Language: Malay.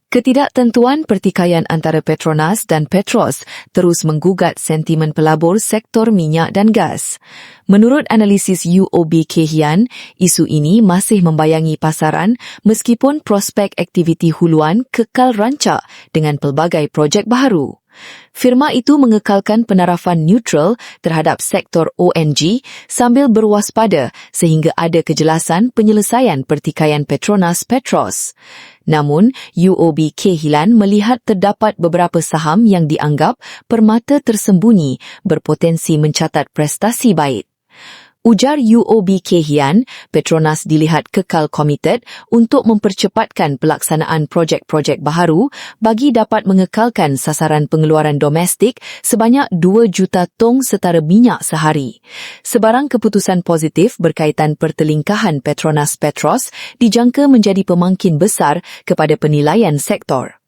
Ketidaktentuan pertikaian antara Petronas dan Petros terus menggugat sentimen pelabur sektor minyak dan gas. Menurut analisis UOB Kay Hian, isu ini masih membayangi pasaran meskipun prospek aktiviti huluan kekal rancak dengan pelbagai projek baharu. Firma itu mengekalkan penarafan neutral terhadap sektor ONG sambil berwaspada sehingga ada kejelasan penyelesaian pertikaian Petronas-Petros. Namun, UOB Kay Hian melihat terdapat beberapa saham yang dianggap permata tersembunyi berpotensi mencatat prestasi baik. Ujar UOB Kay Hian, Petronas dilihat kekal komited untuk mempercepatkan pelaksanaan projek-projek baharu bagi dapat mengekalkan sasaran pengeluaran domestik sebanyak 2 juta tong setara minyak sehari. Sebarang keputusan positif berkaitan pertelingkahan Petronas-Petros dijangka menjadi pemangkin besar kepada penilaian sektor.